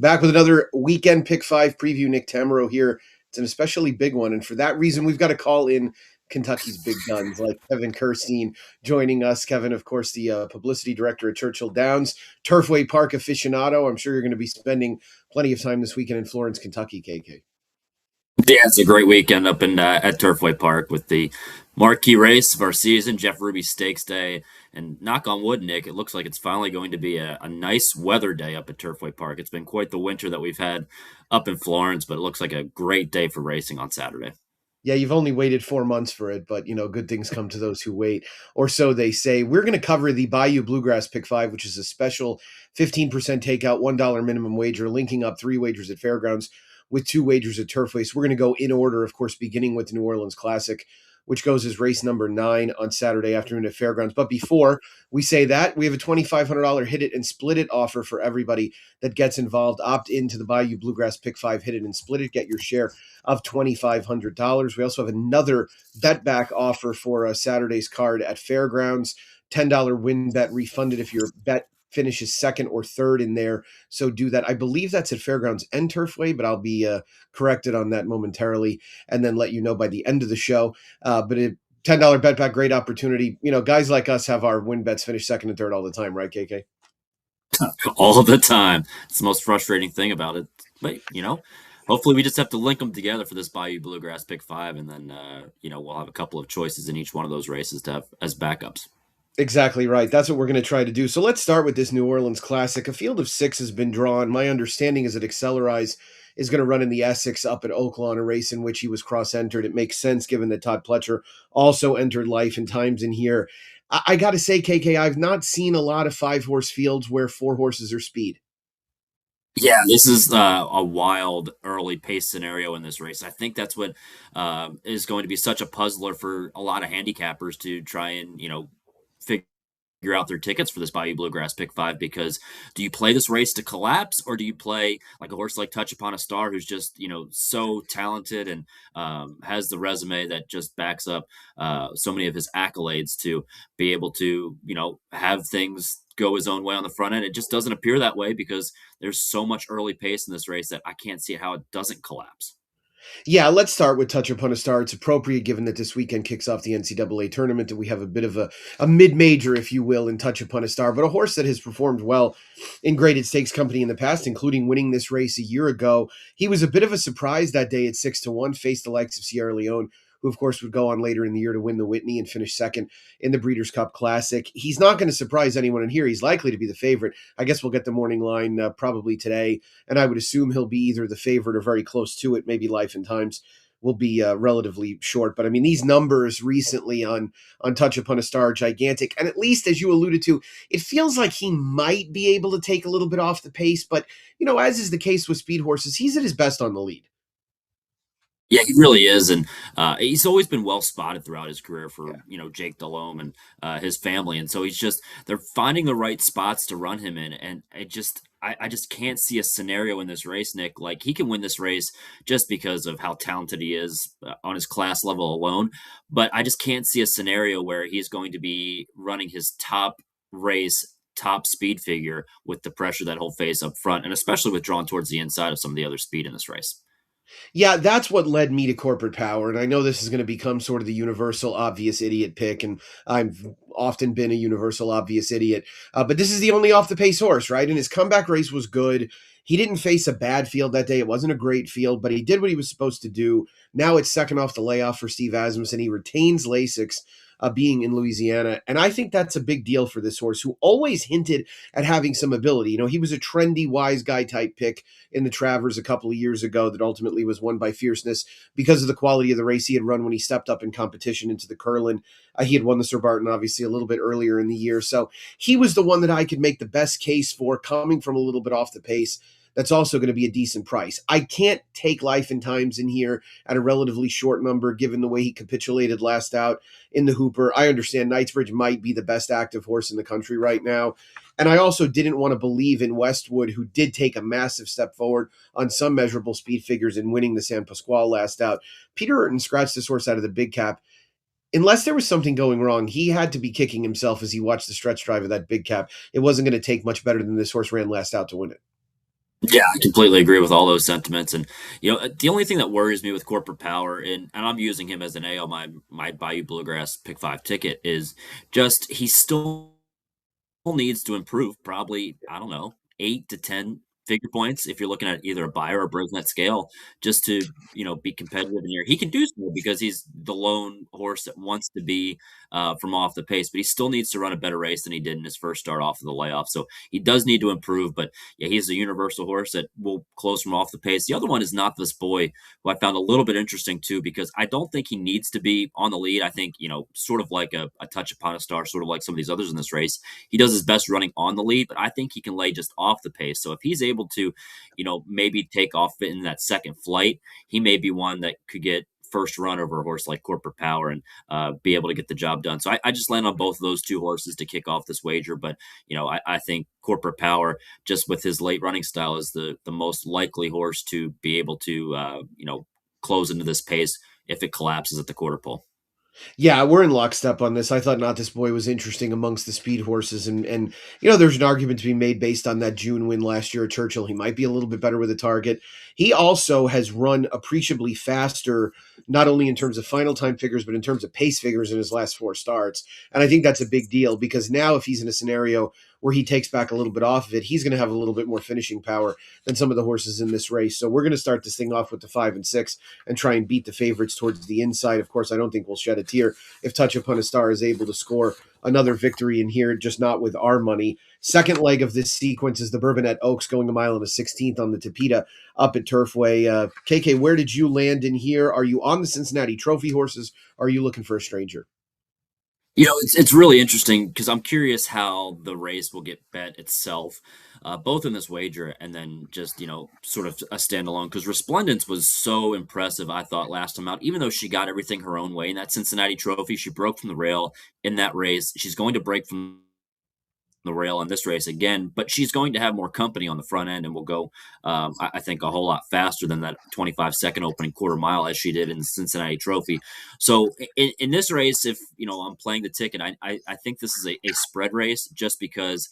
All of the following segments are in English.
Back with another weekend pick five preview. Nick Tammaro here. It's an especially big one. And for that reason, we've got to call in Kentucky's big guns like Kevin Kerstein joining us. Kevin, of course, the publicity director at Churchill Downs, Turfway Park aficionado. I'm sure you're going to be spending plenty of time this weekend in Florence, Kentucky, KK. Yeah, it's a great weekend up in at Turfway Park with the marquee race of our season, Jeff Ruby Stakes Day. And knock on wood, Nick, it looks like it's finally going to be a nice weather day up at Turfway Park. It's been quite the winter that we've had up in Florence, but it looks like a great day for racing on Saturday. Yeah, you've only waited 4 months for it, but good things come to those who wait, or so they say. We're going to cover the Bayou Bluegrass Pick 5, which is a special 15% takeout, $1 minimum wager, linking up 3 wagers at Fairgrounds with 2 wagers at Turfway. So we're going to go in order, of course, beginning with the New Orleans Classic, which goes as race number 9 on Saturday afternoon at Fairgrounds. But before we say that, we have a $2,500 hit it and split it offer for everybody that gets involved. Opt into the Bayou Bluegrass Pick 5, hit it and split it, get your share of $2,500. We also have another bet back offer for Saturday's card at Fairgrounds. $10 win bet refunded if your bet finishes second or third in there. So do that. I believe that's at Fairgrounds and Turfway, but I'll be corrected on that momentarily and then let you know by the end of the show. But a $10 bet back, great opportunity. Guys like us have our win bets finish second and third all the time, right, KK? All the time. It's the most frustrating thing about it. But, hopefully we just have to link them together for this Bayou Bluegrass Pick 5, and then, we'll have a couple of choices in each one of those races to have as backups. Exactly right. That's what we're going to try to do. So let's start with this New Orleans Classic. A field of 6 has been drawn. My understanding is that Accelerise is going to run in the Essex up at Oaklawn, a race in which he was cross-entered. It makes sense given that Todd Pletcher also entered life and times in here. I got to say, KK, I've not seen a lot of 5-horse fields where 4 horses are speed. Yeah, this is a wild early pace scenario in this race. I think that's what is going to be such a puzzler for a lot of handicappers to try and, figure out their tickets for this Bayou Bluegrass Pick 5, because do you play this race to collapse, or do you play like a horse like Touch Upon a Star, who's just, so talented and has the resume that just backs up so many of his accolades to be able to, have things go his own way on the front end? It just doesn't appear that way because there's so much early pace in this race that I can't see how it doesn't collapse. Yeah, let's start with Touch Upon a Star. It's appropriate given that this weekend kicks off the NCAA tournament, and we have a bit of a mid-major, if you will, in Touch Upon a Star, but a horse that has performed well in graded stakes company in the past, including winning this race a year ago. He was a bit of a surprise that day at 6-1, faced the likes of Sierra Leone, who, of course, would go on later in the year to win the Whitney and finish second in the Breeders' Cup Classic. He's not going to surprise anyone in here. He's likely to be the favorite. I guess we'll get the morning line probably today, and I would assume he'll be either the favorite or very close to it. Maybe Life and Times will be relatively short. But, I mean, these numbers recently on Touch Upon a Star are gigantic. And at least, as you alluded to, it feels like he might be able to take a little bit off the pace. But, as is the case with speed horses, he's at his best on the lead. Yeah, he really is, and he's always been well spotted throughout his career for Jake Delhomme and his family, and so they're finding the right spots to run him in, and I just can't see a scenario in this race, Nick. Like, he can win this race just because of how talented he is on his class level alone, but I just can't see a scenario where he's going to be running his top race, top speed figure with the pressure that he'll face up front, and especially with drawn towards the inside of some of the other speed in this race. Yeah, that's what led me to Corporate Power. And I know this is going to become sort of the universal obvious idiot pick. And I've often been a universal obvious idiot. But this is the only off the pace horse, right? And his comeback race was good. He didn't face a bad field that day. It wasn't a great field, but he did what he was supposed to do. Now it's second off the layoff for Steve Asmussen. He retains Lasix. Being in Louisiana. And I think that's a big deal for this horse, who always hinted at having some ability. He was a trendy, wise guy type pick in the Travers a couple of years ago that ultimately was won by Fierceness because of the quality of the race he had run when he stepped up in competition into the Curlin. He had won the Sir Barton, obviously, a little bit earlier in the year. So he was the one that I could make the best case for, coming from a little bit off the pace. That's also going to be a decent price. I can't take Life and Times in here at a relatively short number, given the way he capitulated last out in the Hooper. I understand Knightsbridge might be the best active horse in the country right now. And I also didn't want to believe in Westwood, who did take a massive step forward on some measurable speed figures in winning the San Pasquale last out. Peter Urton scratched this horse out of the big cap. Unless there was something going wrong, he had to be kicking himself as he watched the stretch drive of that big cap. It wasn't going to take much better than this horse ran last out to win it. Yeah, I completely agree with all those sentiments. And the only thing that worries me with Corporate Power, and I'm using him as an A on my Bayou Bluegrass Pick Five ticket, is just he still needs to improve probably, I don't know, 8 to 10 figure points if you're looking at either a buyer or breaking that scale just to, be competitive in here. He can do so because he's the lone horse that wants to be from off the pace, but he still needs to run a better race than he did in his first start off of the layoff. So he does need to improve, but yeah, he's a universal horse that will close from off the pace. The other one is Not This Boy, who I found a little bit interesting too, because I don't think he needs to be on the lead. I think, sort of like a touch upon a star, sort of like some of these others in this race. He does his best running on the lead, but I think he can lay just off the pace. So if he's able to, maybe take off in that second flight, he may be one that could get first run over a horse like Corporate Power and be able to get the job done. So I just land on both of those two horses to kick off this wager. But I think Corporate Power, just with his late running style, is the most likely horse to be able to close into this pace if it collapses at the quarter pole. Yeah, we're in lockstep on this. I thought Not This Boy was interesting amongst the speed horses, and there's an argument to be made based on that June win last year at Churchill. He might be a little bit better with a target. He also has run appreciably faster, not only in terms of final time figures, but in terms of pace figures in his last four starts. And I think that's a big deal because now if he's in a scenario where he takes back a little bit off of it, he's going to have a little bit more finishing power than some of the horses in this race. So we're going to start this thing off with the 5 and 6 and try and beat the favorites towards the inside. Of course, I don't think we'll shed a tear if Touch Upon a Star is able to score another victory in here, just not with our money. Second leg of this sequence is the Bourbonette Oaks going a mile and a 16th on the Tapeta up at Turfway. KK, where did you land in here? Are you on the Cincinnati Trophy horses? Or are you looking for a stranger? It's really interesting because I'm curious how the race will get bet itself, both in this wager and then just sort of a standalone. Because Resplendence was so impressive, I thought last time out. Even though she got everything her own way in that Cincinnati Trophy, she broke from the rail in that race. She's going to break from the rail in this race again, but she's going to have more company on the front end and will go, I think, a whole lot faster than that 25-second opening quarter mile as she did in the Cincinnati Trophy. So in this race, if I'm playing the ticket, I think this is a spread race just because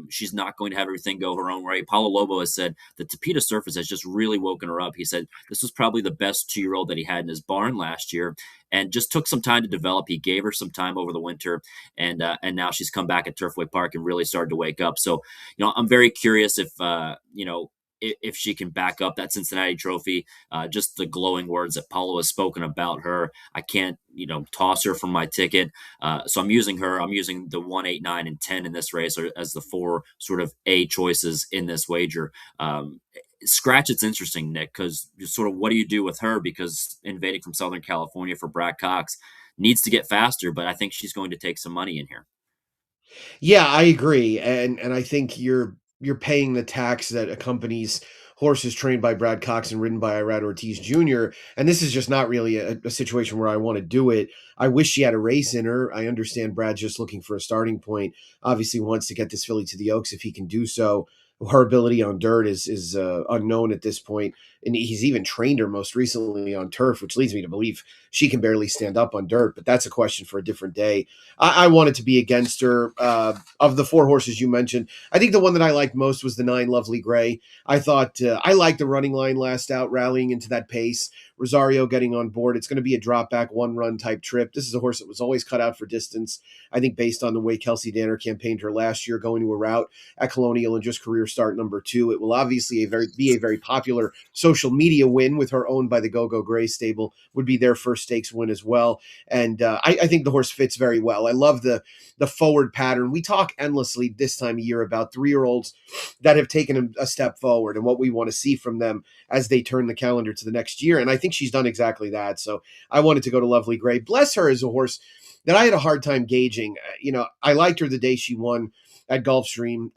she's not going to have everything go her own way. Paulo Lobo has said the Tapeta surface has just really woken her up. He said this was probably the best 2-year-old that he had in his barn last year, and just took some time to develop. He gave her some time over the winter, and now she's come back at Turfway Park and really started to wake up. So, I'm very curious if she can back up that Cincinnati Trophy. Just the glowing words that Paulo has spoken about her. I can't, toss her from my ticket. So I'm using her. I'm using the 1, 8, 9, and 10 in this race as the 4 sort of A choices in this wager. Scratch, it's interesting, Nick, because sort of what do you do with her? Because invading from Southern California for Brad Cox needs to get faster, but I think she's going to take some money in here. Yeah, I agree, and I think you're paying the tax that accompanies horses trained by Brad Cox and ridden by Irad Ortiz Jr. And this is just not really a situation where I want to do it. I wish she had a race in her. I understand Brad's just looking for a starting point. Obviously, wants to get this filly to the Oaks if he can do so. Her ability on dirt is unknown at this point, and he's even trained her most recently on turf, which leads me to believe she can barely stand up on dirt. But that's a question for a different day. I wanted to be against her. Of the 4 horses you mentioned, I think the one that I liked most was the 9 Lovely Gray. I thought I liked the running line last out, rallying into that pace. Rosario getting on board. It's going to be a drop back, 1-run type trip. This is a horse that was always cut out for distance. I think based on the way Kelsey Danner campaigned her last year, going to a route at Colonial and just career start number 2. It will obviously be a very popular social media win with her owned by the Go-Go Gray stable. Would be their first stakes win as well. And I think the horse fits very well. I love the forward pattern. We talk endlessly this time of year about 3-year-olds that have taken a step forward and what we want to see from them as they turn the calendar to the next year. And I think she's done exactly that. So I wanted to go to Lovely Gray. Bless her is a horse that I had a hard time gauging. I liked her the day she won at Gulfstream.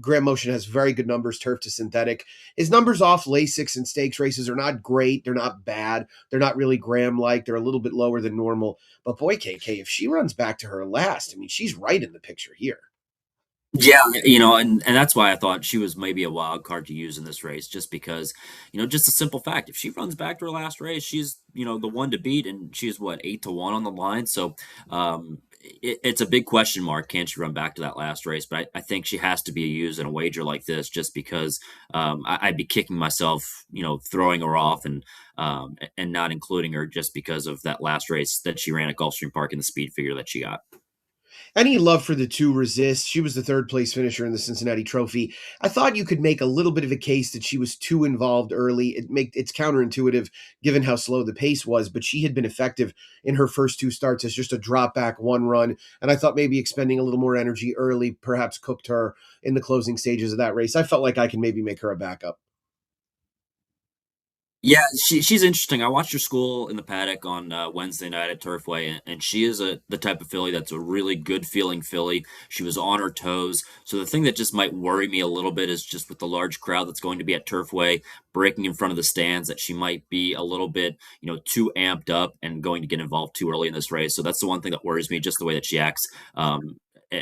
Graham Motion has very good numbers, turf to synthetic. His numbers off Lasix and stakes races are not great. They're not bad. They're not really Graham-like. They're a little bit lower than normal. But boy, KK, if she runs back to her last, I mean, she's right in the picture here. Yeah, and that's why I thought she was maybe a wild card to use in this race, just because, just a simple fact. If she runs back to her last race, she's, the one to beat, and she's what, 8-1 on the line. So, it's a big question mark. Can she run back to that last race? But I think she has to be used in a wager like this, just because I'd be kicking myself, throwing her off and not including her just because of that last race that she ran at Gulfstream Park and the speed figure that she got. Any love for the two resists. She was the third place finisher in the Cincinnati Trophy. I thought you could make a little bit of a case that she was too involved early. It's counterintuitive given how slow the pace was, but she had been effective in her first two starts as just a drop back one run. And I thought maybe expending a little more energy early perhaps cooked her in the closing stages of that race. I felt like I can maybe make her a backup. Yeah, she's interesting. I watched her school in the paddock on Wednesday night at Turfway, and she is the type of filly that's a really good feeling filly. She was on her toes. So the thing that just might worry me a little bit is just with the large crowd that's going to be at Turfway, breaking in front of the stands, that she might be a little bit, too amped up and going to get involved too early in this race. So that's the one thing that worries me, just the way that she acts.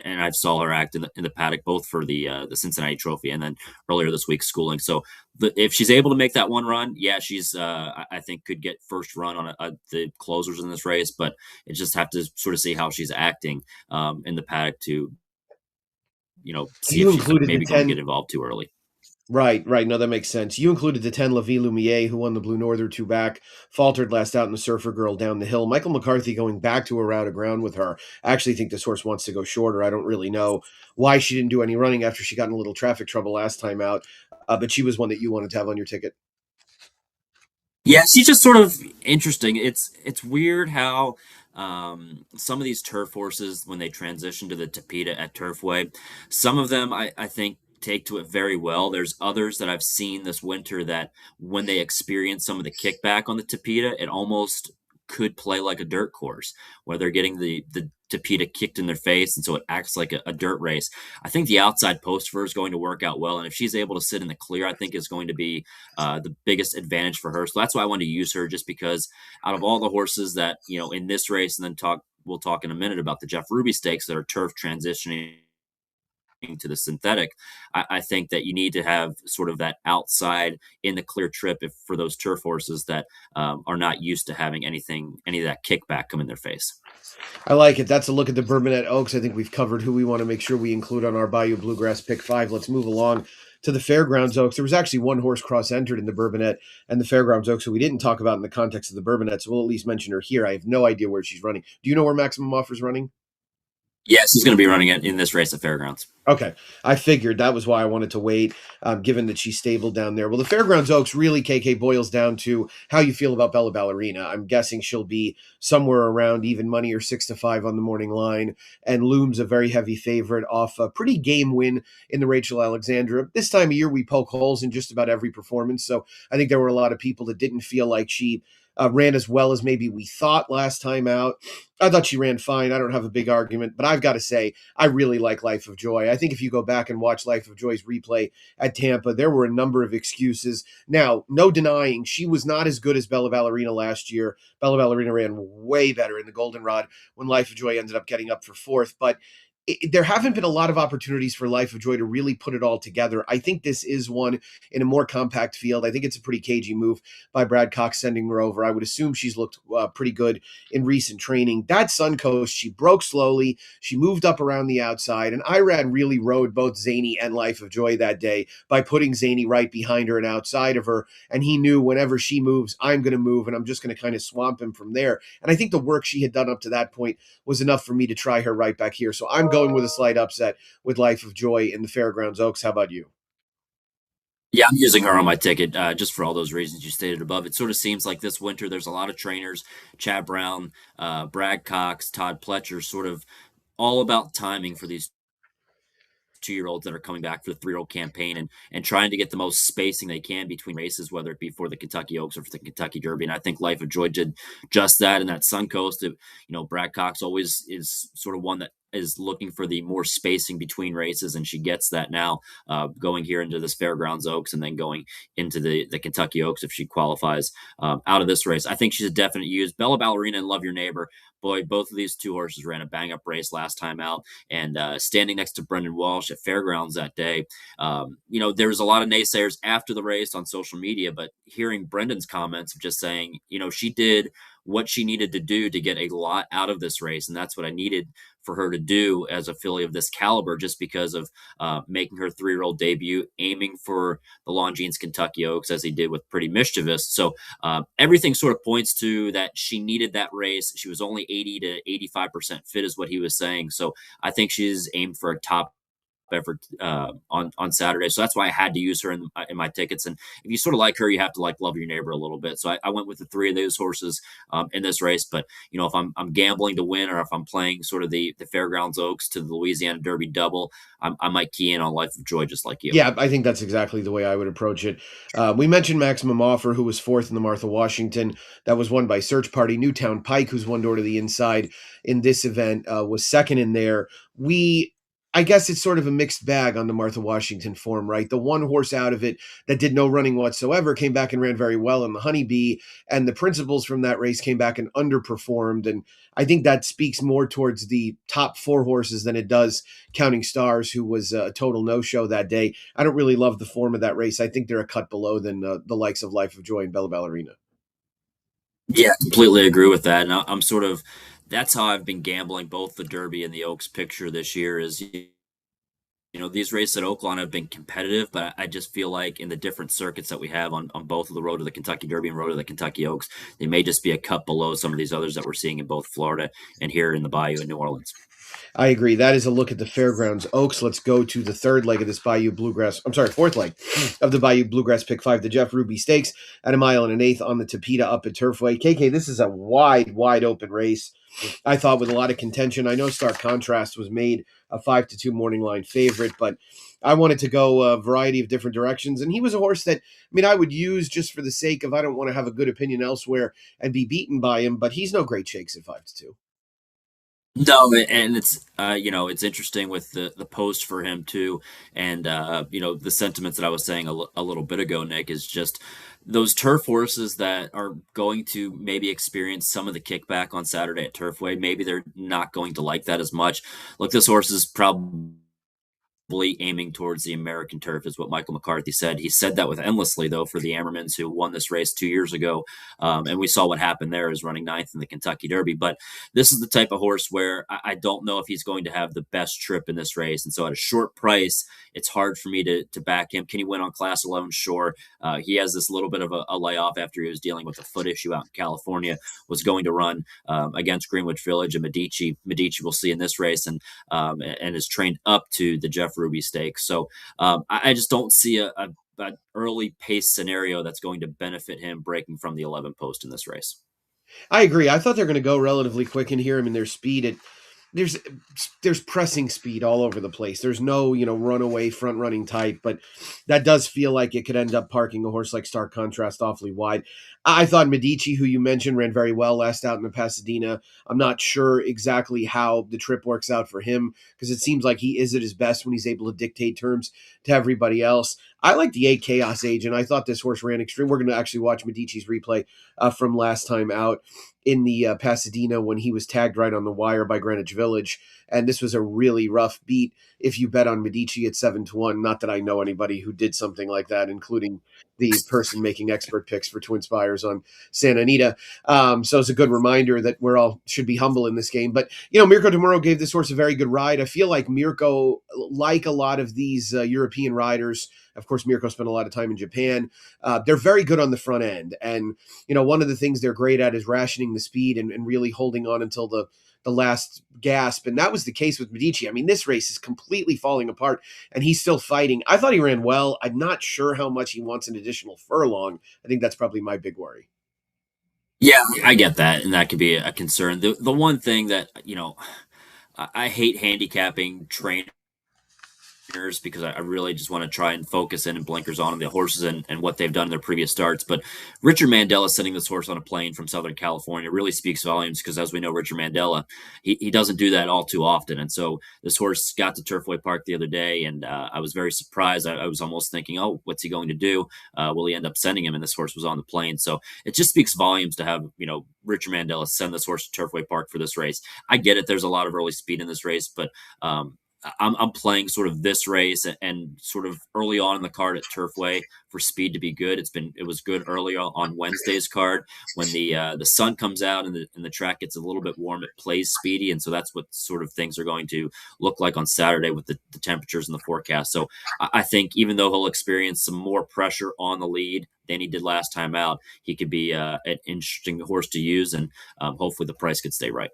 And I saw her act in the paddock both for the Cincinnati Trophy and then earlier this week schooling. So if she's able to make that one run, yeah, she's I think could get first run on the closers in this race. But it just have to sort of see how she's acting in the paddock to see You if she's included the maybe going to 10. get involved too early. Right, right. No, that makes sense. You included the 10 La Vie Lumiere, who won the Blue Norther two back, faltered last out in the Surfer Girl down the hill. Michael McCarthy going back to a route of ground with her. I actually think this horse wants to go shorter. I don't really know why she didn't do any running after she got in a little traffic trouble last time out, but she was one that you wanted to have on your ticket. Yeah, she's just sort of interesting. It's weird how some of these turf horses, when they transition to the Tapeta at Turfway, some of them I think take to it very well. There's others that I've seen this winter that when they experience some of the kickback on the Tapeta, it almost could play like a dirt course where they're getting the Tapeta kicked in their face, and so it acts like a dirt race. I think the outside post for her is going to work out well, and if she's able to sit in the clear, I think is going to be the biggest advantage for her. So that's why I wanted to use her, just because out of all the horses that in this race, and then we'll talk in a minute about the Jeff Ruby Stakes that are turf transitioning to the synthetic. I think that you need to have sort of that outside in the clear trip if for those turf horses that are not used to having any of that kickback come in their face. I like it. That's a look at the Bourbonette Oaks. I think we've covered who we want to make sure we include on our Bayou Bluegrass Pick 5. Let's move along to the Fairgrounds Oaks. There was actually one horse cross-entered in the Bourbonette and the Fairgrounds Oaks, so we didn't talk about in the context of the Bourbonette, so we'll at least mention her here. I have no idea where she's running. Do you know where Maximum Offer's running? Yes, he's going to be running it in this race at Fairgrounds. Okay. I figured that was why I wanted to wait, given that she's stable down there. Well, the Fairgrounds Oaks really, KK, boils down to how you feel about Bella Ballerina. I'm guessing she'll be somewhere around even money or 6-5 on the morning line, and looms a very heavy favorite off a pretty game win in the Rachel Alexandra. This time of year, we poke holes in just about every performance, so I think there were a lot of people that didn't feel like she ran as well as maybe we thought last time out. I thought she ran fine. I don't have a big argument, but I've got to say, I really like Life of Joy. I think if you go back and watch Life of Joy's replay at Tampa, there were a number of excuses. Now, no denying she was not as good as Bella Ballerina last year. Bella Ballerina ran way better in the Goldenrod when Life of Joy ended up getting up for fourth, but there haven't been a lot of opportunities for Life of Joy to really put it all together. I think this is one in a more compact field. I think it's a pretty cagey move by Brad Cox sending her over. I would assume she's looked pretty good in recent training. That Suncoast, she broke slowly. She moved up around the outside, and Irad really rode both Zany and Life of Joy that day by putting Zany right behind her and outside of her. And he knew whenever she moves, I'm going to move, and I'm just going to kind of swamp him from there. And I think the work she had done up to that point was enough for me to try her right back here. So I'm going with a slight upset with Life of Joy in the Fairgrounds Oaks. How about you? Yeah, I'm using her on my ticket just for all those reasons you stated above. It sort of seems like this winter there's a lot of trainers, Chad Brown, Brad Cox, Todd Pletcher, sort of all about timing for these 2-year-olds that are coming back for the 3-year-old campaign and trying to get the most spacing they can between races, whether it be for the Kentucky Oaks or for the Kentucky Derby. And I think Life of Joy did just that in that Suncoast. Brad Cox always is sort of one that is looking for the more spacing between races, and she gets that now, going here into this Fairgrounds Oaks and then going into the Kentucky Oaks if she qualifies out of this race. I think she's a definite use. Bella Ballerina and Love Your Neighbor, boy, both of these two horses ran a bang-up race last time out, and standing next to Brendan Walsh at Fairgrounds that day, there was a lot of naysayers after the race on social media, but hearing Brendan's comments of just saying, she did what she needed to do to get a lot out of this race, and that's what I needed for her to do as a filly of this caliber, just because of making her 3-year-old debut, aiming for the Longines Kentucky Oaks as he did with Pretty Mischievous. So everything sort of points to that she needed that race. She was only 80 to 85% fit, is what he was saying. So I think she's aimed for a top effort on Saturday. So that's why I had to use her in my tickets. And if you sort of like her, you have to like love your neighbor a little bit. So I went with the 3 of those horses in this race. But if I'm gambling to win, or if I'm playing sort of the Fairgrounds Oaks to the Louisiana Derby double, I might key in on Life of Joy just like you. Yeah, I think that's exactly the way I would approach it. We mentioned Maximum Offer, who was fourth in the Martha Washington. That was won by Search Party. Newtown Pike, who's one door to the inside in this event, was second in there. I guess it's sort of a mixed bag on the Martha Washington form, right? The one horse out of it that did no running whatsoever came back and ran very well in the Honeybee, and the principals from that race came back and underperformed. And I think that speaks more towards the top 4 horses than it does Counting Stars, who was a total no-show that day. I don't really love the form of that race. I think they're a cut below than the likes of Life of Joy and Bella Ballerina. Yeah, completely agree with that. And I'm sort of, that's how I've been gambling both the Derby and the Oaks picture this year. Is these races at Oaklawn have been competitive, but I just feel like in the different circuits that we have on both of the Road to the Kentucky Derby and Road to the Kentucky Oaks, they may just be a cut below some of these others that we're seeing in both Florida and here in the Bayou in New Orleans. I agree. That is a look at the Fairgrounds Oaks. Let's go to the third leg of this fourth leg of the Bayou Bluegrass Pick 5, the Jeff Ruby Stakes at 1.125 on the Tapeta up at Turfway. KK, this is a wide open race. I thought with a lot of contention. I know Stark Contrast was made a 5-2 morning line favorite, but I wanted to go a variety of different directions. And he was a horse that, I would use just for the sake of, I don't want to have a good opinion elsewhere and be beaten by him, but he's no great shakes at 5-2. No, and it's it's interesting with the post for him too, and the sentiments that I was saying a little bit ago, Nick, is just those turf horses that are going to maybe experience some of the kickback on Saturday at Turfway. Maybe they're not going to like that as much. Look, this horse is probably aiming towards the American turf, is what Michael McCarthy said. He said that with Endlessly, though, for the Ammermans who won this race 2 years ago. And we saw what happened there, is running 9th in the Kentucky Derby. But this is the type of horse where I don't know if he's going to have the best trip in this race. And so at a short price, it's hard for me to back him. Can he win on Class Alone? Sure. He has this little bit of a layoff after he was dealing with a foot issue out in California, was going to run against Greenwich Village and Medici. Medici we'll see in this race, and is trained up to the Jeff Ruby Stakes. So I just don't see an early pace scenario that's going to benefit him breaking from the 11 post in this race. I agree. I thought they're going to go relatively quick in here. Their speed there's pressing speed all over the place. There's no, runaway front running type, but that does feel like it could end up parking a horse like Stark Contrast awfully wide. I thought Medici, who you mentioned, ran very well last out in the Pasadena. I'm not sure exactly how the trip works out for him, because it seems like he is at his best when he's able to dictate terms to everybody else. I like the 8 Chaos Agent. I thought this horse ran extreme. We're going to actually watch Medici's replay from last time out in the Pasadena when he was tagged right on the wire by Greenwich Village. And this was a really rough beat if you bet on Medici at 7-1. Not that I know anybody who did something like that, including the person making expert picks for Twin Spires on Santa Anita. So it's a good reminder that we're all should be humble in this game. But, Mirko Tammaro gave this horse a very good ride. I feel like Mirko, like a lot of these European riders, of course, Mirko spent a lot of time in Japan. They're very good on the front end. And, one of the things they're great at is rationing the speed and really holding on until the last gasp. And that was the case with Medici. This race is completely falling apart and he's still fighting. I thought he ran well. I'm not sure how much he wants an additional furlong. I think that's probably my big worry. Yeah, I get that. And that could be a concern. The one thing that, I hate handicapping trainers, because I really just want to try and focus in and blinkers on the horses and what they've done in their previous starts. But Richard Mandella sending this horse on a plane from Southern California really speaks volumes, because as we know, Richard Mandella, he doesn't do that all too often. And so this horse got to Turfway Park the other day, and I was very surprised. I was almost thinking, oh, what's he going to do? Will he end up sending him? And this horse was on the plane. So it just speaks volumes to have, Richard Mandella send this horse to Turfway Park for this race. I get it. There's a lot of early speed in this race, but I'm playing sort of this race and sort of early on in the card at Turfway for speed to be good. It was good early on Wednesday's card when the sun comes out and the track gets a little bit warm. It plays speedy, and so that's what sort of things are going to look like on Saturday with the temperatures and the forecast. So I think even though he'll experience some more pressure on the lead than he did last time out, he could be an interesting horse to use, and hopefully the price could stay right.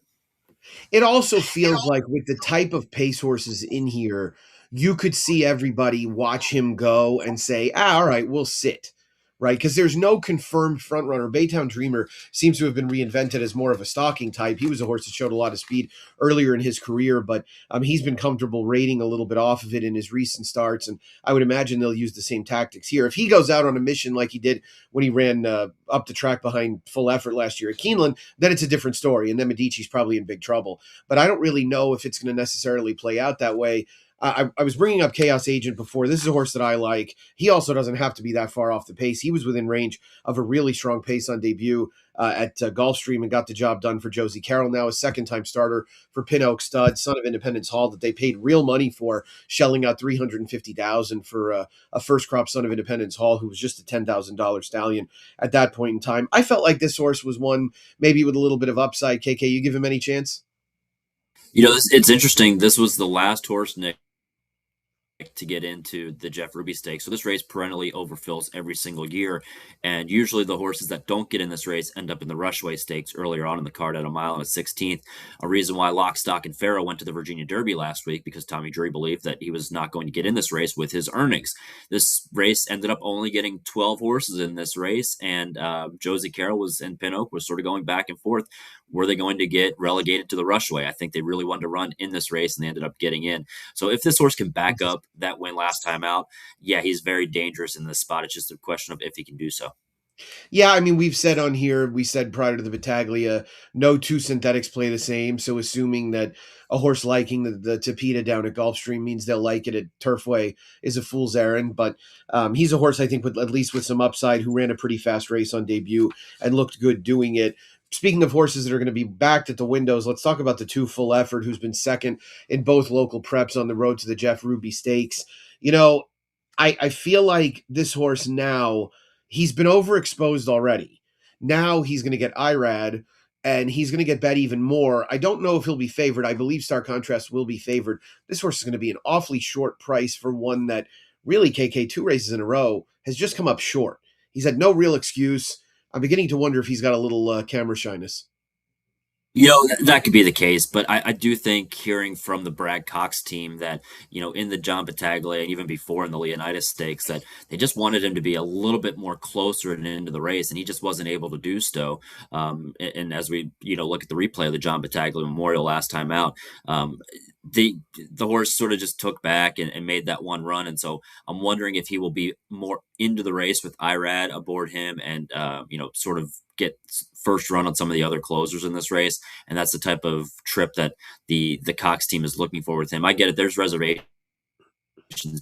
It also feels like with the type of pace horses in here, you could see everybody watch him go and say, ah, all right, we'll sit. Right, because there's no confirmed front runner. Baytown Dreamer seems to have been reinvented as more of a stalking type. He was a horse that showed a lot of speed earlier in his career, but he's been comfortable rating a little bit off of it in his recent starts, and I would imagine they'll use the same tactics here. If he goes out on a mission like he did when he ran up the track behind Full Effort last year at Keeneland, then it's a different story, and then Medici's probably in big trouble. But I don't really know if it's going to necessarily play out that way. I was bringing up Chaos Agent before. This is a horse that I like. He also doesn't have to be that far off the pace. He was within range of a really strong pace on debut at Gulfstream and got the job done for Josie Carroll. Now a second-time starter for Pin Oak Stud, son of Independence Hall, that they paid real money for, shelling out $350,000 for a first-crop son of Independence Hall, who was just a $10,000 stallion at that point in time. I felt like this horse was one maybe with a little bit of upside. KK, you give him any chance? It's interesting. This was the last horse, Nick, to get into the Jeff Ruby Stakes. So this race perennially overfills every single year. And usually the horses that don't get in this race end up in the Rushway Stakes earlier on in the card at a mile and a 16th. A reason why Lock, Stock, and Pharaoh went to the Virginia Derby last week, because Tommy Drury believed that he was not going to get in this race with his earnings. This race ended up only getting 12 horses in this race. And Josie Carroll was and Pin Oak was sort of going back and forth. Were they going to get relegated to the Rushway? I think they really wanted to run in this race, and they ended up getting in. So if this horse can back up that win last time out, yeah, he's very dangerous in this spot. It's just a question of if he can do so. Yeah, I mean, we've said on here, we said prior to the Battaglia, no two synthetics play the same. So assuming that a horse liking the Tapeta down at Gulfstream means they'll like it at Turfway is a fool's errand. But he's a horse, I think, with at least with some upside, who ran a pretty fast race on debut and looked good doing it. Speaking of horses that are going to be backed at the windows, let's talk about the two Full Effort, who's been second in both local preps on the road to the Jeff Ruby Stakes. You know, I feel like this horse now, he's been overexposed already. Now he's going to get IRAD, and he's going to get bet even more. I don't know if he'll be favored. I believe Star Contrast will be favored. This horse is going to be an awfully short price for one that really, KK, two races in a row, has just come up short. He's had no real excuse. I'm beginning to wonder if he's got a little camera shyness. That could be the case, but I do think hearing from the Brad Cox team that, in the John Battaglia and even before in the Leonidas Stakes, that they just wanted him to be a little bit more closer and into the race, and he just wasn't able to do so. And as we, look at the replay of the John Battaglia Memorial last time out, the horse sort of just took back and made that one run. And so I'm wondering if he will be more into the race with IRAD aboard him and, sort of get first run on some of the other closers in this race. And that's the type of trip that the Cox team is looking for with him. I get it. There's reservations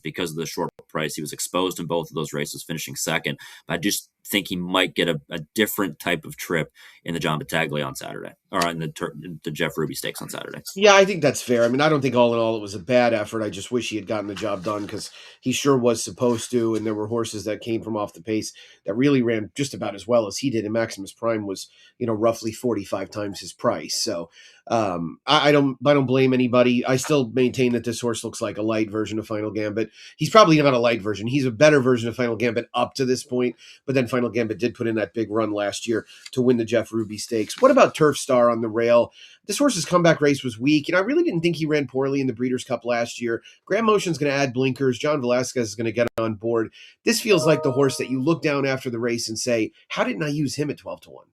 because of the short price. He was exposed in both of those races, finishing second. But I just think he might get a different type of trip in the John Battaglia on Saturday, or on the Jeff Ruby Stakes on Saturday. Yeah, I think that's fair. I mean, I don't think all in all it was a bad effort. I just wish he had gotten the job done, because he sure was supposed to. And there were horses that came from off the pace that really ran just about as well as he did. And Maximus Prime was, roughly 45 times his price. So I don't blame anybody. I still maintain that this horse looks like a light version of Final Gambit. He's probably not a light version. He's a better version of Final Gambit up to this point. But then Final Gambit did put in that big run last year to win the Jeff Ruby Stakes. What about Turf Star on the rail? This horse's comeback race was weak. I really didn't think he ran poorly in the Breeders' Cup last year. Graham Motion's going to add blinkers. John Velasquez is going to get on board. This feels like the horse that you look down after the race and say, how didn't I use him at 12-1?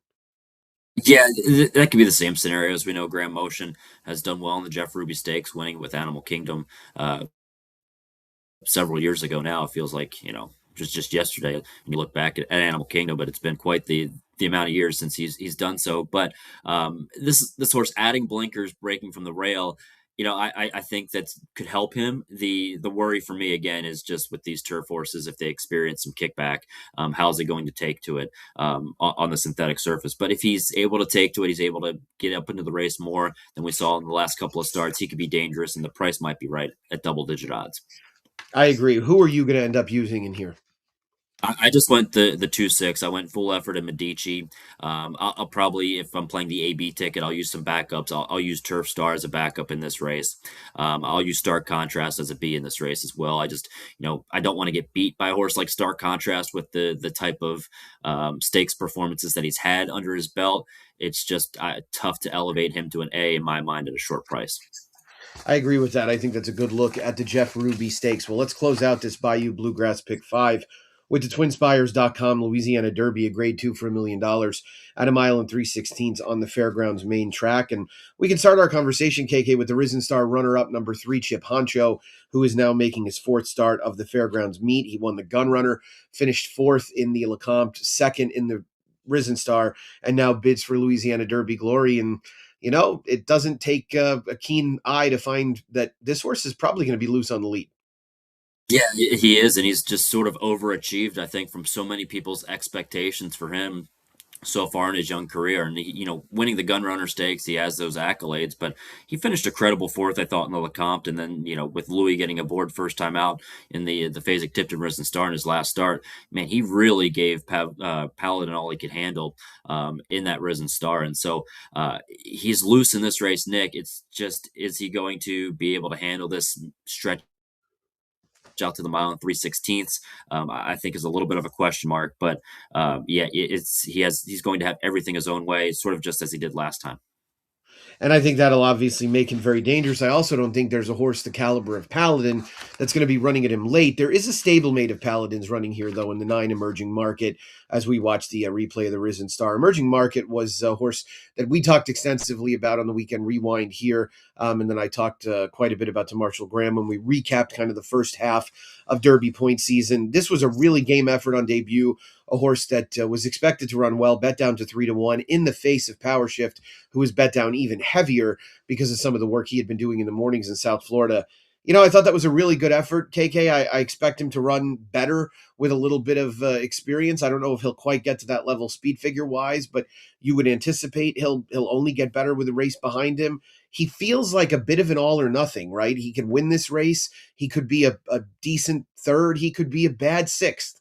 Yeah, that could be the same scenario. As we know, Graham Motion has done well in the Jeff Ruby Stakes, winning with Animal Kingdom several years ago now. It feels like, just yesterday when you look back at Animal Kingdom, but it's been quite the amount of years since he's done so. But this horse adding blinkers, breaking from the rail, I think that could help him. The worry for me again is just with these turf horses, if they experience some kickback, how's he going to take to it on the synthetic surface? But if he's able to take to it, he's able to get up into the race more than we saw in the last couple of starts. He could be dangerous, and the price might be right at double-digit odds. I agree. Who are you going to end up using in here? I just went the 2-6. I went full effort at Medici. I'll probably, if I'm playing the AB ticket, I'll use some backups. I'll use Turf Star as a backup in this race. I'll use Stark Contrast as a B in this race as well. I don't want to get beat by a horse like Stark Contrast with the type of stakes performances that he's had under his belt. It's just tough to elevate him to an A in my mind at a short price. I agree with that. I think that's a good look at the Jeff Ruby Stakes. Well, let's close out this Bayou Bluegrass Pick 5 with the TwinSpires.com Louisiana Derby, a grade 2 for $1 million at a mile and 3/16 on the Fairgrounds main track. And we can start our conversation, KK, with the Risen Star runner-up number 3, Chip Honcho, who is now making his fourth start of the Fairgrounds meet. He won the Gun Runner, finished fourth in the Lecomte, second in the Risen Star, and now bids for Louisiana Derby glory. And it doesn't take a keen eye to find that this horse is probably going to be loose on the lead. Yeah, he is, and he's just sort of overachieved, I think, from so many people's expectations for him so far in his young career. And winning the Gun Runner Stakes, he has those accolades, but he finished a credible fourth, I thought, in the Lecomte. And then, with Louis getting aboard first time out in the Fasig-Tipton Risen Star in his last start, man, he really gave Paladin all he could handle in that Risen Star. And so he's loose in this race, Nick. It's just, is he going to be able to handle this stretch out to the mile and 3/16? I think is a little bit of a question mark, but yeah, he's going to have everything his own way, sort of just as he did last time. And I think that'll obviously make him very dangerous. I also don't think there's a horse the caliber of Paladin that's going to be running at him late. There is a stablemate of Paladins running here, though, in the 9 Emerging Market, as we watch the replay of the Risen Star. Emerging Market was a horse that we talked extensively about on the Weekend Rewind here. And then I talked quite a bit about to Marshall Graham when we recapped kind of the first half of Derby point season. This was a really game effort on debut. A horse that was expected to run well, bet down to 3-1 in the face of Power Shift, who was bet down even heavier because of some of the work he had been doing in the mornings in South Florida. I thought that was a really good effort, KK. I expect him to run better with a little bit of experience. I don't know if he'll quite get to that level speed figure wise, but you would anticipate he'll only get better with the race behind him. He feels like a bit of an all or nothing, right? He could win this race. He could be a decent third. He could be a bad sixth.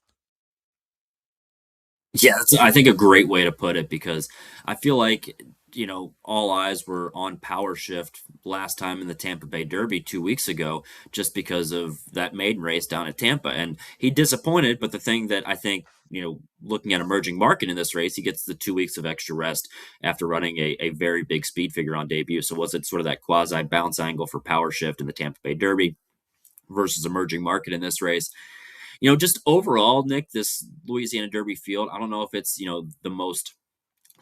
Yeah, that's, I think, a great way to put it, because I feel like, all eyes were on Power Shift last time in the Tampa Bay Derby 2 weeks ago, just because of that maiden race down at Tampa. And he disappointed, but the thing that I think, looking at Emerging Market in this race, he gets the 2 weeks of extra rest after running a very big speed figure on debut. So was it sort of that quasi bounce angle for Power Shift in the Tampa Bay Derby versus Emerging Market in this race? Just overall, Nick, this Louisiana Derby field, I don't know if it's, the most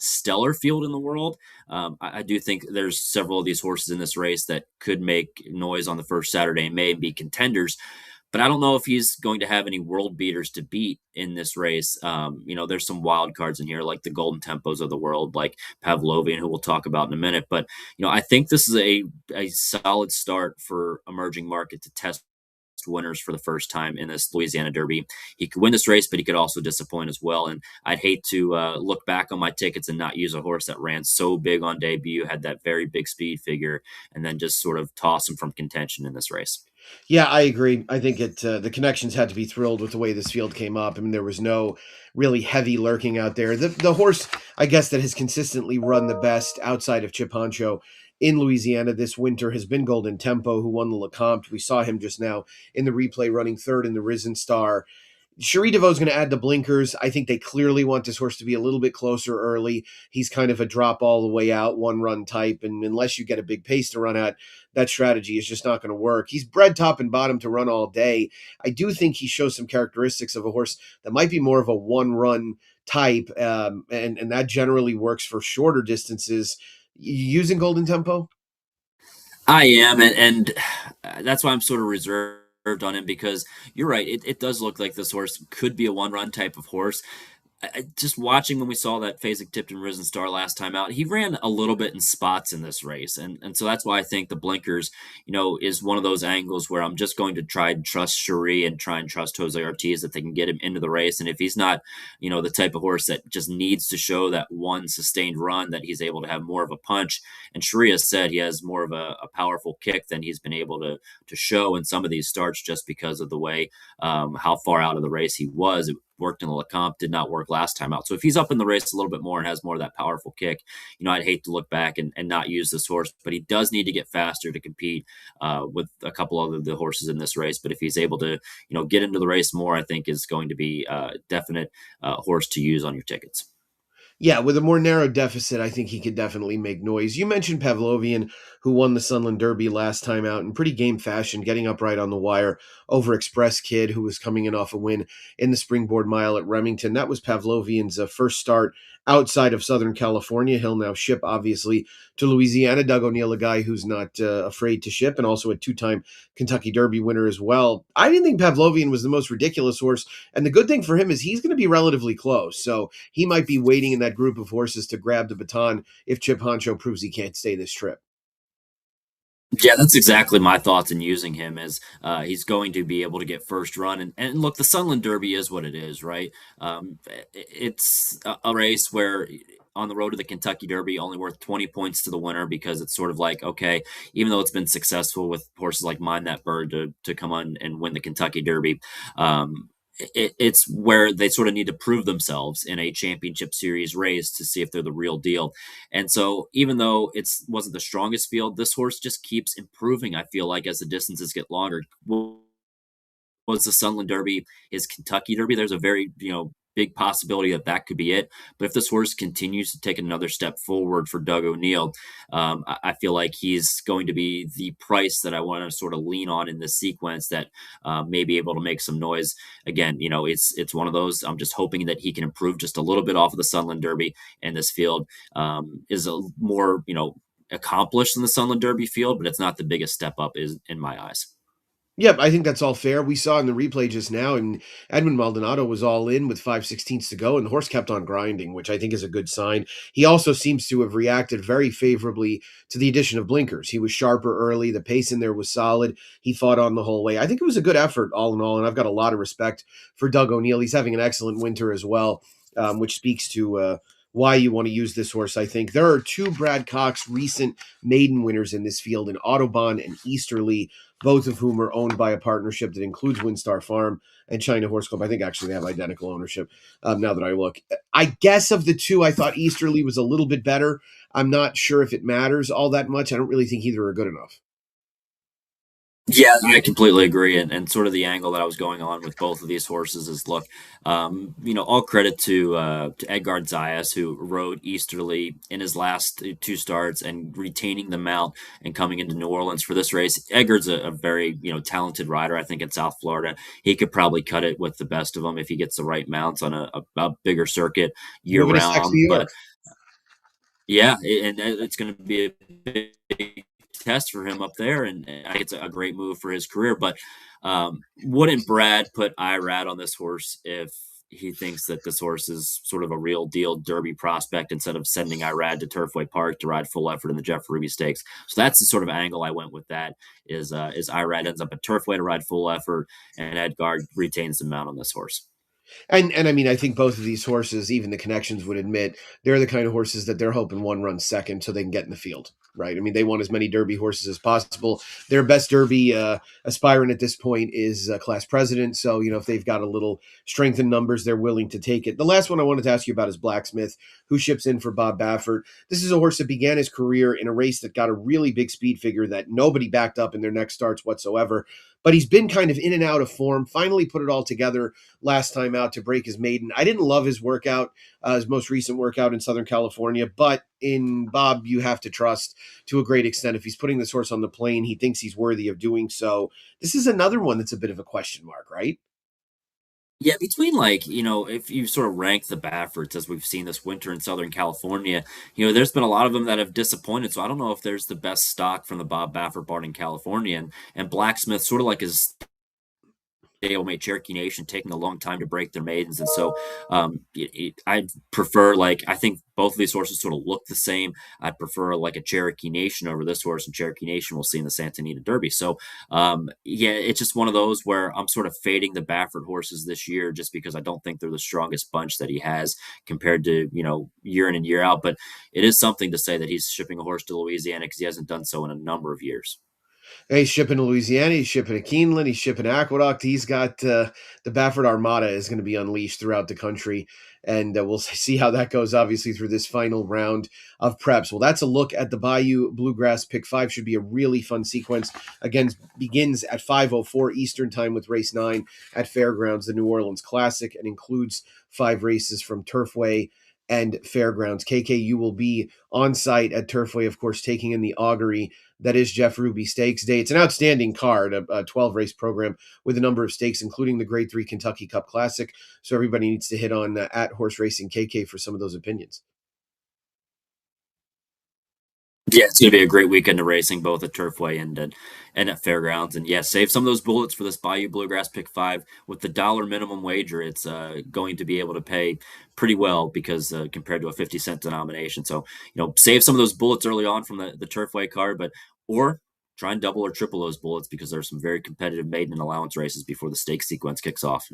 stellar field in the world. I do think there's several of these horses in this race that could make noise on the first Saturday in May and be contenders. But I don't know if he's going to have any world beaters to beat in this race. There's some wild cards in here, like the Golden Tempos of the world, like Pavlovian, who we'll talk about in a minute. But, I think this is a solid start for Emerging Market to test winners for the first time in this Louisiana Derby. He could win this race, but he could also disappoint as well. And I'd hate to look back on my tickets and not use a horse that ran so big on debut, had that very big speed figure, and then just sort of toss him from contention in this race. Yeah, I agree. I think the connections had to be thrilled with the way this field came up. I mean, there was no really heavy lurking out there. The horse, I guess, that has consistently run the best outside of Chip Honcho in Louisiana this winter has been Golden Tempo, who won the Lecomte. We saw him just now in the replay running third in the Risen Star. Cherie DeVaux's going to add the blinkers. I think they clearly want this horse to be a little bit closer early. He's kind of a drop all the way out, one run type. And unless you get a big pace to run at, that strategy is just not going to work. He's bred top and bottom to run all day. I do think he shows some characteristics of a horse that might be more of a one run type. And that generally works for shorter distances. Using Golden Tempo? I am, and that's why I'm sort of reserved on him, because you're right. It does look like this horse could be a one run type of horse. just watching when we saw that Fasig tipped and Risen Star last time out, he ran a little bit in spots in this race, and so that's why I think the blinkers, is one of those angles where I'm just going to try and trust Cherie and try and trust Jose Ortiz that they can get him into the race, and if he's not, the type of horse that just needs to show that one sustained run that he's able to have more of a punch, and Cherie has said he has more of a powerful kick than he's been able to show in some of these starts just because of the way how far out of the race he was. It worked in the Lecomte, did not work last time out. So if he's up in the race a little bit more and has more of that powerful kick, I'd hate to look back and not use this horse, but he does need to get faster to compete with a couple of the horses in this race. But if he's able to, get into the race more, I think is going to be a definite horse to use on your tickets. Yeah, with a more narrow deficit, I think he could definitely make noise. You mentioned Pavlovian, who won the Sunland Derby last time out in pretty game fashion, getting up right on the wire over Express Kid, who was coming in off a win in the Springboard Mile at Remington. That was Pavlovian's first start outside of Southern California. He'll now ship, obviously, to Louisiana. Doug O'Neill, a guy who's not afraid to ship, and also a two-time Kentucky Derby winner as well. I didn't think Pavlovian was the most ridiculous horse, and the good thing for him is he's going to be relatively close, so he might be waiting in that group of horses to grab the baton if Chip Honcho proves he can't stay this trip. Yeah, that's exactly my thoughts in using him as he's going to be able to get first run. And look, the Sunland Derby is what it is, right? It's a race where on the road to the Kentucky Derby, only worth 20 points to the winner because it's sort of like, okay, even though it's been successful with horses like Mind That Bird to come on and win the Kentucky Derby, it's where they sort of need to prove themselves in a championship series race to see if they're the real deal. And so even though it wasn't the strongest field, this horse just keeps improving, I feel like, as the distances get longer. Was the Sunland Derby his Kentucky Derby? There's a very, big possibility that that could be it. But if this horse continues to take another step forward for Doug O'Neill, I feel like he's going to be the price that I want to sort of lean on in this sequence that may be able to make some noise. Again, it's one of those. I'm just hoping that he can improve just a little bit off of the Sunland Derby, and this field is a more, accomplished than the Sunland Derby field, but it's not the biggest step up is in my eyes. Yep, I think that's all fair. We saw in the replay just now, and Edmund Maldonado was all in with 5/16 to go, and the horse kept on grinding, which I think is a good sign. He also seems to have reacted very favorably to the addition of blinkers. He was sharper early. The pace in there was solid. He fought on the whole way. I think it was a good effort, all in all, and I've got a lot of respect for Doug O'Neill. He's having an excellent winter as well, which speaks to why you want to use this horse, I think. There are two Brad Cox recent maiden winners in this field, in Autobahn and Easterly, both of whom are owned by a partnership that includes Windstar Farm and China Horse Club. I think actually they have identical ownership now that I look. I guess of the two, I thought Easterly was a little bit better. I'm not sure if it matters all that much. I don't really think either are good enough. Yeah, I completely agree. And sort of the angle that I was going on with both of these horses is look, all credit to Edgar Zayas, who rode Easterly in his last two starts and retaining the mount and coming into New Orleans for this race. Edgar's a very, talented rider, I think, in South Florida. He could probably cut it with the best of them if he gets the right mounts on a bigger circuit year Moving to sexy round. New But York. yeah, and it's going to be a big test for him up there, and I think it's a great move for his career. But wouldn't Brad put Irad on this horse if he thinks that this horse is sort of a real deal Derby prospect instead of sending Irad to Turfway Park to ride full effort in the Jeff Ruby Stakes? So that's the sort of angle I went with. That is Irad ends up at Turfway to ride full effort, and Edgar retains the mount on this horse. And I mean, I think both of these horses, even the connections would admit, they're the kind of horses that they're hoping one runs second so they can get in the field, right? I mean, they want as many Derby horses as possible. Their best Derby aspirant at this point is class president. So, if they've got a little strength in numbers, they're willing to take it. The last one I wanted to ask you about is Blacksmith, who ships in for Bob Baffert. This is a horse that began his career in a race that got a really big speed figure that nobody backed up in their next starts whatsoever. But he's been kind of in and out of form, finally put it all together last time out to break his maiden. I didn't love his workout, his most recent workout in Southern California, but in Bob, you have to trust to a great extent. If he's putting this horse on the plane, he thinks he's worthy of doing so. This is another one that's a bit of a question mark, right? Yeah, between if you sort of rank the Bafferts as we've seen this winter in Southern California, there's been a lot of them that have disappointed. So I don't know if there's the best stock from the Bob Baffert barn in California, and Blacksmith sort of like his stablemate Cherokee Nation taking a long time to break their maidens, and so I prefer, like, I think both of these horses sort of look the same. I'd prefer like a Cherokee Nation over this horse, and Cherokee Nation we'll see in the Santa Anita Derby. So yeah, it's just one of those where I'm sort of fading the Baffert horses this year just because I don't think they're the strongest bunch that he has compared to year in and year out. But it is something to say that he's shipping a horse to Louisiana because he hasn't done so in a number of years. He's shipping to Louisiana. He's shipping to Keeneland. He's shipping to Aqueduct. He's got the Baffert Armada is going to be unleashed throughout the country, and we'll see how that goes. Obviously, through this final round of preps. Well, that's a look at the Bayou Bluegrass Pick 5. Should be a really fun sequence. Again, begins at 5:04 Eastern Time with race 9 at Fairgrounds, the New Orleans Classic, and includes 5 races from Turfway and Fairgrounds. KK, you will be on site at Turfway, of course, taking in the augury that is Jeff Ruby Stakes Day. It's an outstanding card, a 12 race program with a number of stakes, including the Grade 3 Kentucky Cup Classic. So everybody needs to hit on at Horse Racing KK for some of those opinions. Yeah, it's going to be a great weekend of racing, both at Turfway and at Fairgrounds. And yeah, save some of those bullets for this Bayou Bluegrass Pick 5 with the dollar minimum wager. It's going to be able to pay pretty well because compared to a 50-cent denomination. So save some of those bullets early on from the Turfway card, or try and double or triple those bullets because there's some very competitive maiden and allowance races before the stake sequence kicks off.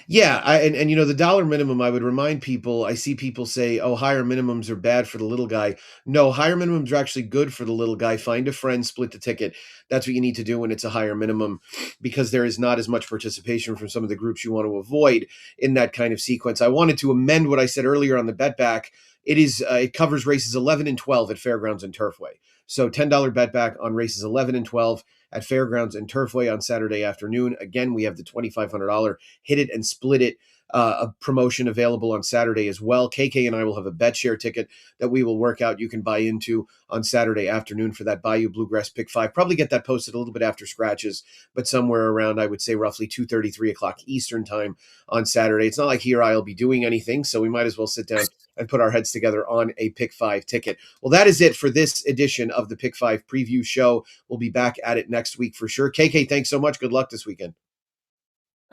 Yeah, and the dollar minimum, I would remind people, I see people say, oh, higher minimums are bad for the little guy. No, higher minimums are actually good for the little guy. Find a friend, split the ticket. That's what you need to do when it's a higher minimum, because there is not as much participation from some of the groups you want to avoid in that kind of sequence. I wanted to amend what I said earlier on the bet back. It covers races 11 and 12 at Fairgrounds and Turfway. So $10 bet back on races 11 and 12 at Fairgrounds and Turfway on Saturday afternoon. Again, we have the $2,500 hit it and split it a promotion available on Saturday as well. KK and I will have a bet share ticket that we will work out. You can buy into on Saturday afternoon for that Bayou Bluegrass Pick 5. Probably get that posted a little bit after scratches, but somewhere around, I would say, roughly 2:30, 3 o'clock Eastern Time on Saturday. It's not like here I'll be doing anything, so we might as well sit down and put our heads together on a Pick 5 ticket. Well, that is it for this edition of the Pick 5 preview show. We'll be back at it next week for sure. KK, thanks so much. Good luck this weekend.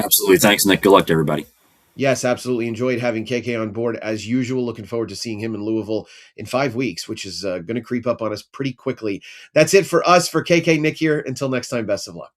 Absolutely. Thanks, Nick. Good luck to everybody. Yes, absolutely. Enjoyed having KK on board as usual. Looking forward to seeing him in Louisville in 5 weeks, which is going to creep up on us pretty quickly. That's it for us. For KK, Nick here. Until next time, best of luck.